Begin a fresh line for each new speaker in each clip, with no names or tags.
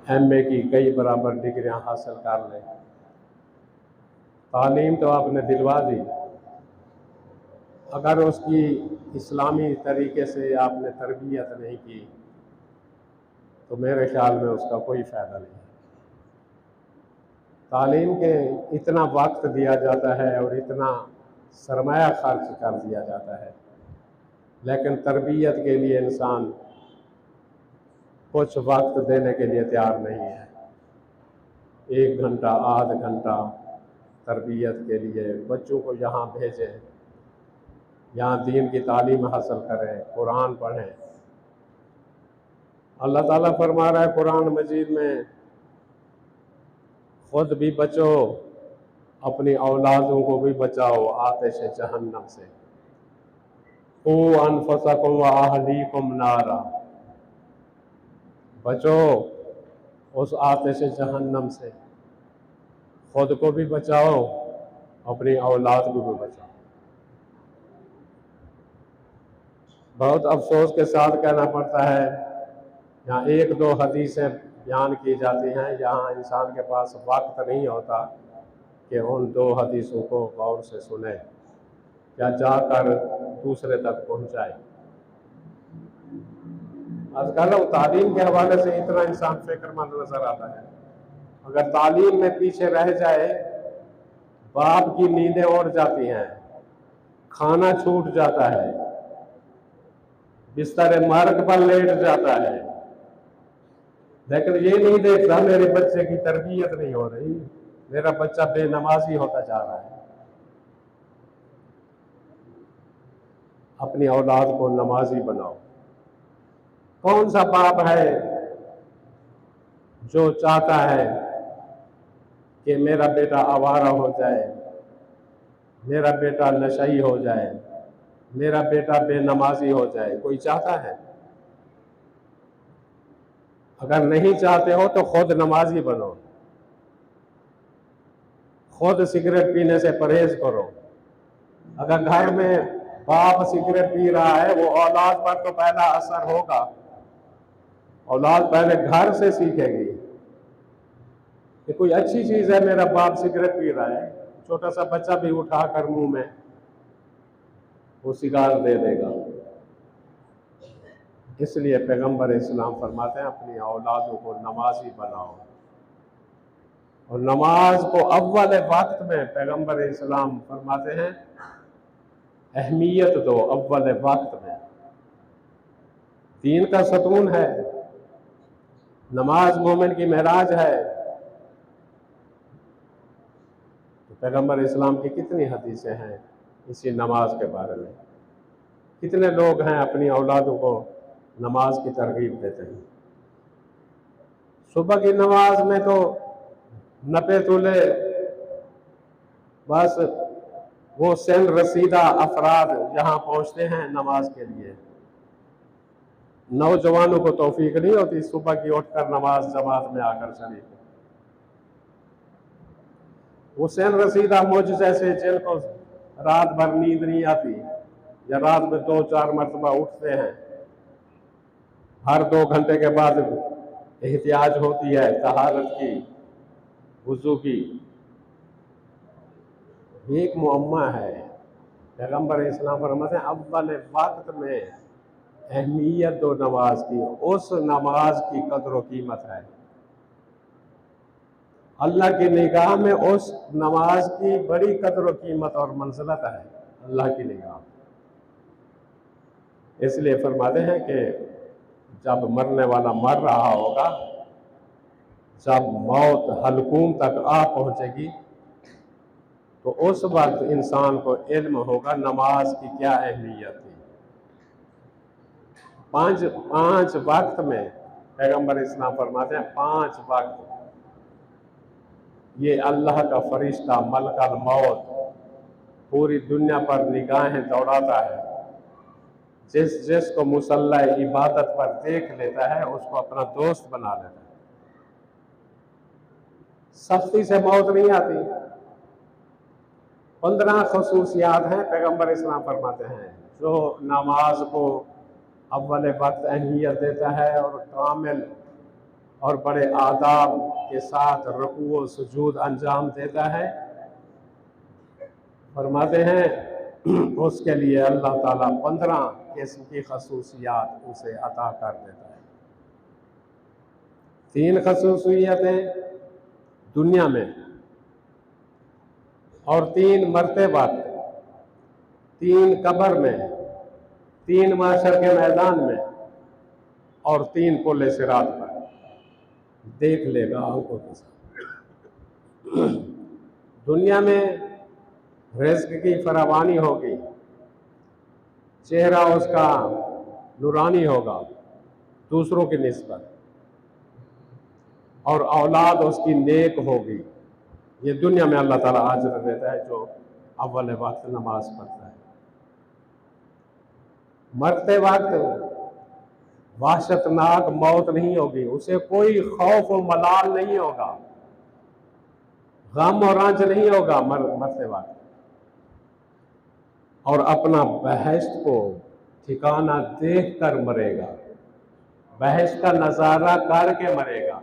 MA की कई बराबर डिग्रियां हासिल कर लें। तालीम तो आपने दिलवा दी, अगर उसकी इस्लामी तरीके से आपने तरबियत नहीं की तो मेरे ख्याल में उसका कोई फ़ायदा नहीं है। तालीम के इतना वक्त दिया जाता है और इतना सरमाया खर्च कर दिया जाता है, लेकिन तरबियत के लिए इंसान कुछ वक्त देने के लिए तैयार नहीं है। 1 घंटा, आध घंटा तरबियत के लिए बच्चों को यहाँ भेजें, यहाँ दीन की तालीम हासिल करें, कुरान पढ़ें। अल्लाह ताला फरमा रहा है कुरान मजीद में, खुद भी बचो, अपनी औलादों को भी बचाओ आतिश जहन्नम से। ओ अनफसकुम व अहलीकुम नारा, बचो उस आतिश जहन्नम से, खुद को भी बचाओ, अपनी औलाद को भी बचाओ। बहुत अफसोस के साथ कहना पड़ता है, यहाँ 1-2 हदीसें बयान की जाती हैं, यहाँ इंसान के पास वक्त नहीं होता कि उन 2 हदीसों को गौर से सुने या जाकर दूसरे तक पहुँचाए। आजकल तालीम के हवाले से इतना इंसान फिक्रमंद नजर आता है, अगर तालीम में पीछे रह जाए, बाप की नींदें उड़ जाती हैं, खाना छूट जाता है, बिस्तर मर्ग पर लेट जाता है, लेकिन ये नहीं देखता मेरे बच्चे की तरबियत नहीं हो रही, मेरा बच्चा बेनमाजी होता जा रहा है। अपनी औलाद को नमाजी बनाओ। कौन सा बाप है जो चाहता है कि मेरा बेटा आवारा हो जाए, मेरा बेटा नशई हो जाए, मेरा बेटा बेनमाजी हो जाए? कोई चाहता है? अगर नहीं चाहते हो तो खुद नमाजी बनो, खुद सिगरेट पीने से परहेज करो। अगर घर में बाप सिगरेट पी रहा है, वो औलाद पर तो पहला असर होगा, औलाद पहले घर से सीखेगी कि कोई अच्छी चीज है, मेरा बाप सिगरेट पी रहा है, छोटा सा बच्चा भी उठाकर मुंह में वो सिगार दे देगा। इसलिए पैगंबर इस्लाम फरमाते हैं अपनी औलादों को नमाजी बनाओ, और नमाज को अव्वल वक्त में पैगंबर इस्लाम फरमाते हैं अहमियत दो। अव्वल वक्त में दीन का सतून है, नमाज मोमिन की महराज है। तो पैगंबर इस्लाम की कितनी हदीसें हैं इसी नमाज के बारे में। कितने लोग हैं अपनी औलादों को नमाज की तरगीब देते हैं। सुबह की नमाज में तो नपे तुले बस वो सिंध रसीदा अफराद यहाँ पहुँचते हैं नमाज के लिए, नौजवानों को तौफीक नहीं होती सुबह की उठकर नमाज जमात में आकर शरीक। वो सिंध रसीदा मुझ जैसे जिनको रात भर नींद नहीं आती या रात में 2-4 मरतबा उठते हैं, हर 2 घंटे के बाद एहतियाज होती है तहारत की, वुजू की, एक मुअम्मा है। पैगंबर इस्लाम फरमाते हैं अव्वल वक्त में अहमियत दो नमाज की, उस नमाज की कदर व कीमत है अल्लाह की निगाह में, उस नमाज की बड़ी कदर व कीमत और मंजिलत है अल्लाह की निगाह। इसलिए फरमाते हैं कि जब मरने वाला मर रहा होगा, जब मौत हलकूम तक आ पहुंचेगी, तो उस वक्त इंसान को इल्म होगा नमाज की क्या अहमियत है। 5 वक्त में पैगंबर इस्लाम फरमाते हैं 5 वक्त ये अल्लाह का फरिश्ता मलकल मौत पूरी दुनिया पर निगाहें दौड़ाता है। जिसको मुसल्ला इबादत पर देख लेता है उसको अपना दोस्त बना लेता है। सख्ती से मौत नहीं आती। 15 खसूसियात हैं पैगंबर इस्लाम फरमाते हैं जो नमाज को अव्वल वक्त अहमियत देता है और कामिल और बड़े आदाब के साथ रुकू व सुजूद अंजाम देता है, फरमाते हैं उसके लिए अल्लाह ताला 15 किस्म की खसूसियात उसे अता कर देता है। 3 खसूसियतें दुनिया में और 3 मरते वक्त, 3 कब्र में, 3 माशर के मैदान में और 3 पुल सिरात पर। देख लेगा आंखों के साथ। दुनिया में रिज़्क की फरावानी होगी, चेहरा उसका नूरानी होगा दूसरों की निस्बत, और औलाद उसकी नेक होगी। ये दुनिया में अल्लाह ताला अजर देता है जो अव्वल वक्त नमाज पढ़ता है। मरते वक्त वहशतनाक मौत नहीं होगी, उसे कोई खौफ और मलाल नहीं होगा, गम और रंज नहीं होगा मरते वक्त, और अपना बहश्त को ठिकाना देख कर मरेगा, बहश्त का नजारा करके मरेगा।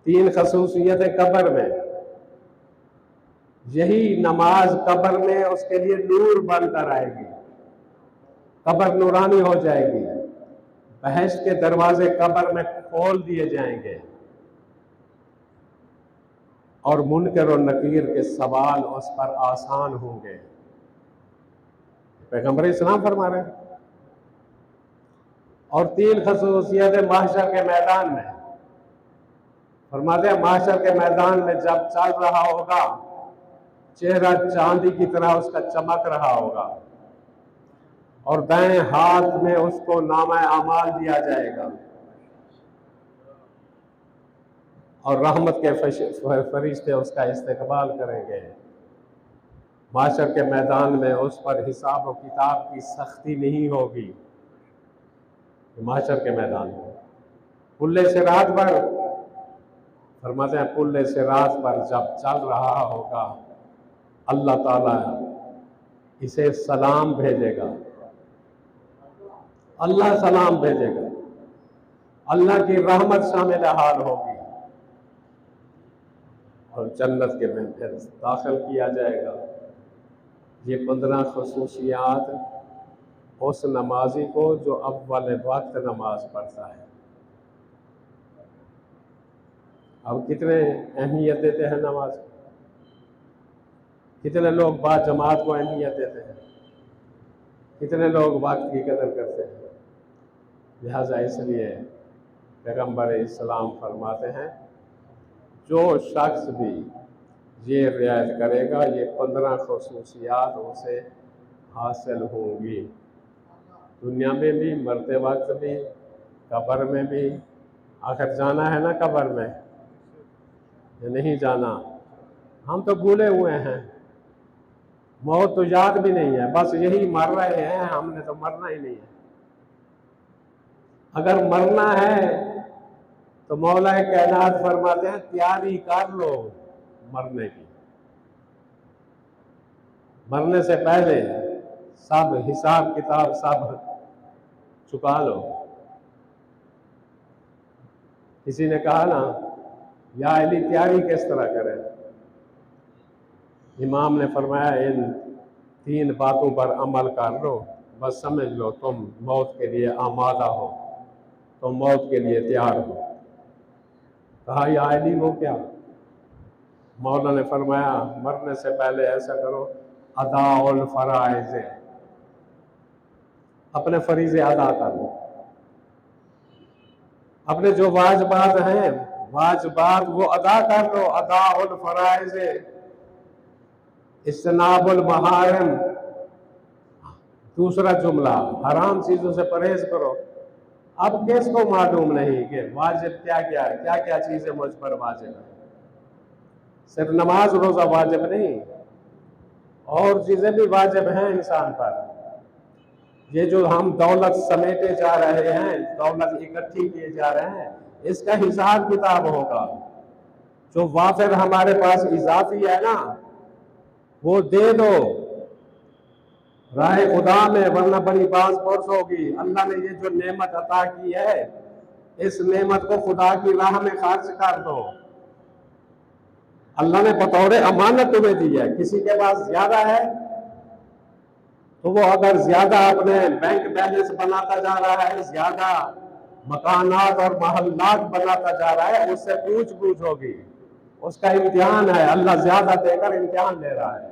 3 खसूसियतें कब्र में, यही नमाज कब्र में उसके लिए नूर बनकर आएगी, कब्र नूरानी हो जाएगी, बहश्त के दरवाजे कब्र में खोल दिए जाएंगे और मुनकर और नकीर के सवाल उस पर आसान होंगे। पैगंबर इस्लाम फरमा रहे हैं। और 3 खसूसियतें महशर के मैदान में, फरमाते हैं महशर के मैदान में जब चल रहा होगा, चेहरा चांदी की तरह उसका चमक रहा होगा और दाएं हाथ में उसको नामा अमाल दिया जाएगा और रहमत के फरिश्ते उसका इस्तकबाल करेंगे। माशर के मैदान में उस पर हिसाब और किताब की सख्ती नहीं होगी। माशर के मैदान में पुल्ले सिरात पर, फरमाते हैं पुल्ले सिरात पर जब चल रहा होगा, अल्लाह ताला इसे सलाम भेजेगा, अल्लाह सलाम भेजेगा, अल्लाह की रहमत शामिल हाल होगी और जन्नत के में फिर दाखिल किया जाएगा। ये 15 खसूसियात उस नमाजी को जो अव्वल वक्त नमाज पढ़ता है। अब कितने अहमियत देते हैं नमाज, कितने लोग बाद जमात को अहमियत देते हैं, कितने लोग वक्त की कदर करते हैं। लिहाजा इसलिए पैगंबर इस्लाम फरमाते हैं जो शख्स भी ये रियायत करेगा, ये 15 खसूसियात उसे हासिल होंगी, दुनिया में भी, मरते वक्त भी, कब्र में भी। आखिर जाना है ना कब्र में, या नहीं जाना? हम तो भूले हुए हैं, मौत तो याद भी नहीं है, बस यही मर रहे हैं, हमने तो मरना ही नहीं है। अगर मरना है तो मौला कायनात फरमाते हैं तैयारी कर लो मरने की, मरने से पहले सब हिसाब किताब सब चुका लो। किसी ने कहा ना, या अली तैयारी किस तरह करें? इमाम ने फरमाया इन 3 बातों पर अमल कर लो, बस समझ लो तुम मौत के लिए आमादा हो, तुम मौत के लिए तैयार हो। कहा या अली वो क्या? मौला ने फरमाया मरने से पहले ऐसा करो, अदाउल फराइज़, अपने फरीज़े अदा कर लो, अपने जो वाजिबात हैं वाजिबात वो अदा कर लो। अदाउल फराइज़, इज्तनाबुल महारिम, दूसरा जुमला हराम चीजों से परहेज करो। अब किसको मालूम नहीं कि वाजिब क्या क्या है, क्या क्या चीजें मुझ पर वाजिब है। सिर्फ नमाज रोजा वाजिब नहीं, और चीजें भी वाजिब हैं इंसान पर। ये जो हम दौलत समेटे जा रहे हैं, दौलत इकट्ठी किए जा रहे हैं, इसका हिसाब किताब होगा। जो वाफिर हमारे पास इजाफी है ना, वो दे दो राह खुदा में, वरना बड़ी बाज पुरस होगी। अल्लाह ने ये जो नेमत अता की है, इस नेमत को खुदा की राह में खर्च कर दो। अल्लाह ने बतौर अमानत तुम्हें दी है। किसी के पास ज्यादा है तो वो अगर ज्यादा अपने बैंक बैलेंस बनाता जा रहा है, ज्यादा मकानात और महल्लात बनाता जा रहा है, उससे पूछ होगी। उसका इम्तिहान है, अल्लाह ज्यादा देकर इम्तिहान ले रहा है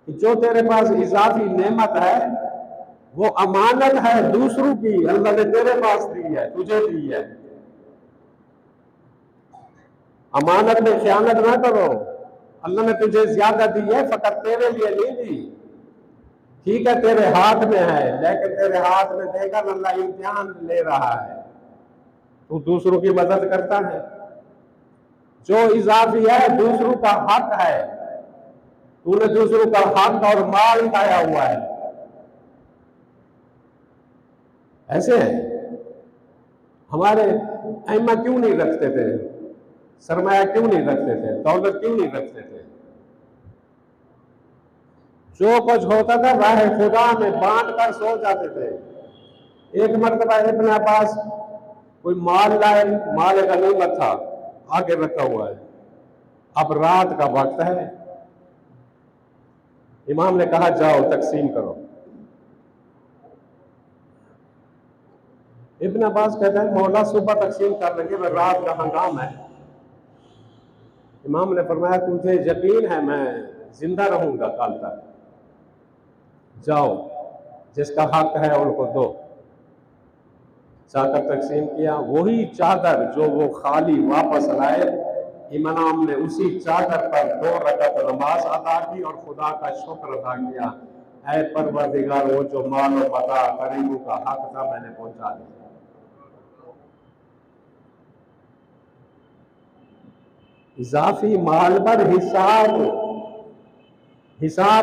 कि जो तेरे पास इजाफी नेमत है वो अमानत है दूसरों की, अल्लाह ने तेरे पास दी है, तुझे दी है। अमानत में खयानत ना करो। अल्लाह ने तुझे ज्यादा दी है, फकत तेरे लिए नहीं दी। ठीक है तेरे हाथ में है, लेकिन तेरे हाथ में देकर अल्लाह इम्तिहान ले रहा है। तू दूसरों की मदद करता है, जो इजाफी है दूसरों का हक है। तूने दूसरों का हक और माल खाया हुआ है। ऐसे है हमारे अइम्मा क्यों नहीं रखते थे, सरमाया क्यों नहीं रखते थे, दौलत क्यों नहीं रखते थे? जो कुछ होता था राह खुदा में बांट कर सो जाते थे। एक मरतबा इब्न अब्बास कोई माल लाए, माल गनीमत था, आगे रखा हुआ है, अब रात का वक्त है। इमाम ने कहा जाओ तकसीम करो। इब्न अब्बास कहता है मौला सुबह तकसीम कर लेंगे, वह रात का हंगाम है। इमाम ने फरमाया तुझे यकीन है मैं जिंदा रहूंगा कल तक, जाओ जिसका हक है उनको दो। जाकर तकसीम किया, वही चादर जो वो खाली वापस लाए, इमाम ने उसी चादर पर 2 रकात नमाज अदा की और खुदा का शुक्र अदा किया, ऐ परवरदिगार वो जो माल और मता गरीबों का हक था मैंने पहुंचा दिया। इजाफी माल पर हिसाब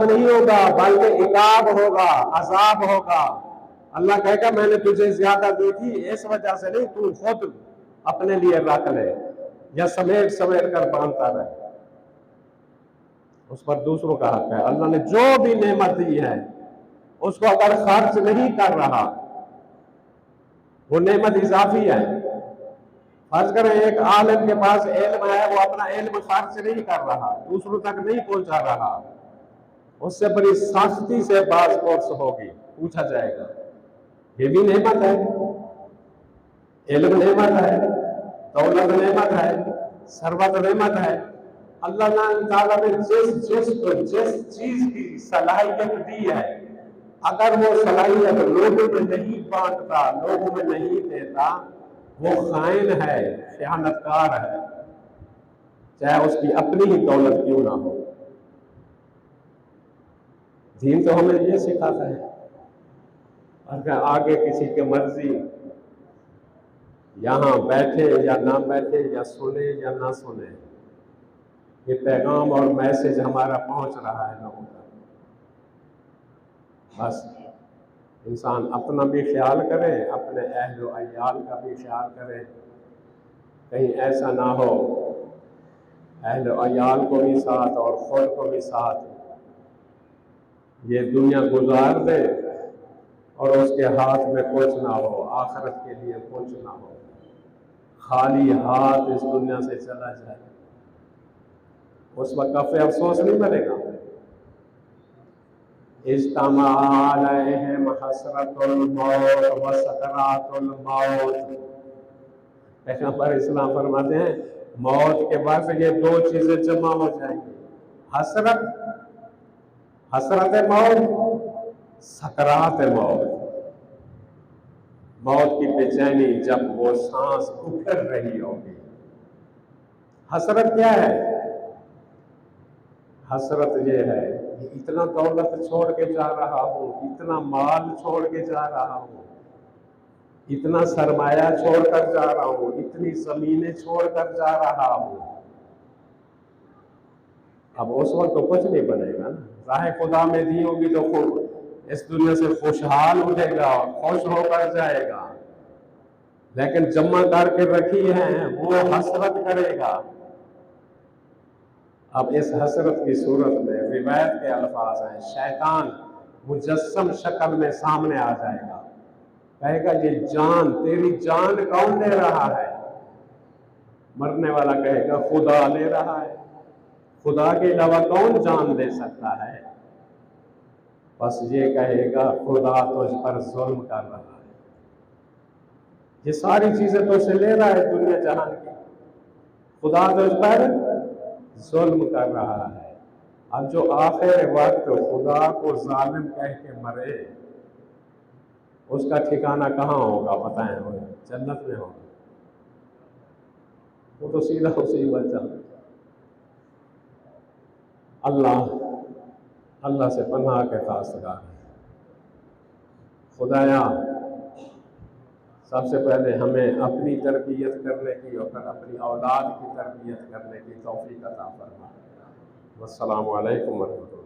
नहीं होगा, बल्कि इकाब होगा, अजाब होगा। अल्लाह कहेगा मैंने तुझे ज्यादा दी थी, इस वजह से नहीं, तू खुद अपने लिए रख ले या समेट समेट कर बांधता रहे। उस पर दूसरों का हक है। अल्लाह ने जो भी नेमत दी है उसको अगर खर्च नहीं कर रहा, वो नेमत इजाफी है। फर्ज करें एक आलिम के पास इल्म है, वो अपना इल्म खर्च नहीं कर रहा, दूसरों तक नहीं पहुंचा रहा, उससे बड़ी सख्ती से बात कोर्स होगी, पूछा जाएगा। ये भी नेमत है, इल्म नेमत है, दौलत नेमत है, सरबत नेमत है। अल्लाह ताला ने जिस चीज की सलाहियत दी है, अगर वो सलाहियत लोगों में नहीं बांटता, लोगों में नहीं देता, वो खाइन है, खयानतकार है, चाहे उसकी अपनी ही दौलत क्यों ना हो। दीन तो हमें ये सिखाता है, अगर आगे किसी की मर्जी, यहां बैठे या ना बैठे, या सुने या ना सुने, ये पैगाम और मैसेज हमारा पहुंच रहा है लोगों तक। बस इंसान अपना भी ख्याल करे, अपने अहल अयाल का भी ख्याल करे, कहीं ऐसा ना हो अहल अयाल को भी साथ और खुद को भी साथ ये दुनिया गुजार दे और उसके हाथ में कुछ ना हो, आखिरत के लिए कुछ ना हो, खाली हाथ इस दुनिया से चला जाए, उस वक्त काफी अफसोस नहीं बनेगा। इज्तमा अलैहिम हसरतुल मौत व सकरातुल मौत। पैगंबर इस्लाम फरमाते हैं मौत के बाद ये 2 चीजें जमा हो जाएंगी, हसरत मौत, सकरात मौत। मौत की बेचैनी जब वो सांस उखड़ रही होगी। हसरत क्या है? हसरत ये है कि इतना दौलत छोड़ के जा रहा हूँ, इतना माल छोड़ के जा रहा हूँ, इतना सरमाया छोड़कर जा रहा हूँ, इतनी जमीनें छोड़कर जा रहा हूँ। अब उस वक्त तो कुछ नहीं बनेगा ना, राह खुदा में दी होगी तो खूब इस दुनिया से खुशहाल उठेगा और खुश होकर जाएगा, लेकिन जमा करके रखी है वो हसरत करेगा। अब इस हसरत की सूरत में रिवायत के अल्फाज हैं, शैतान मुजस्सम शक्ल में सामने आ जाएगा, कहेगा ये जान, तेरी जान कौन ले रहा है? मरने वाला कहेगा खुदा ले रहा है। खुदा के अलावा कौन जान ले सकता है? बस ये कहेगा खुदा तुझ पर जुल्म कर रहा है, ये सारी चीजें तुझसे ले रहा है दुनिया जहान की, खुदा तुझ पर जुल्म कर रहा है। अब जो आखिर वक्त खुदा को जालिम कह के मरे, उसका ठिकाना कहाँ होगा बताएं? वो जन्नत में होगा। वो तो सीधा उसी बच्चा। अल्लाह से पनाह के खासगार है। खुदाया सबसे पहले हमें अपनी तरबियत करने की और अपनी औलाद की तरबियत करने की तौफीक अता फरमा। वस्सलामु अलैकुम वरहमतुल्लाह।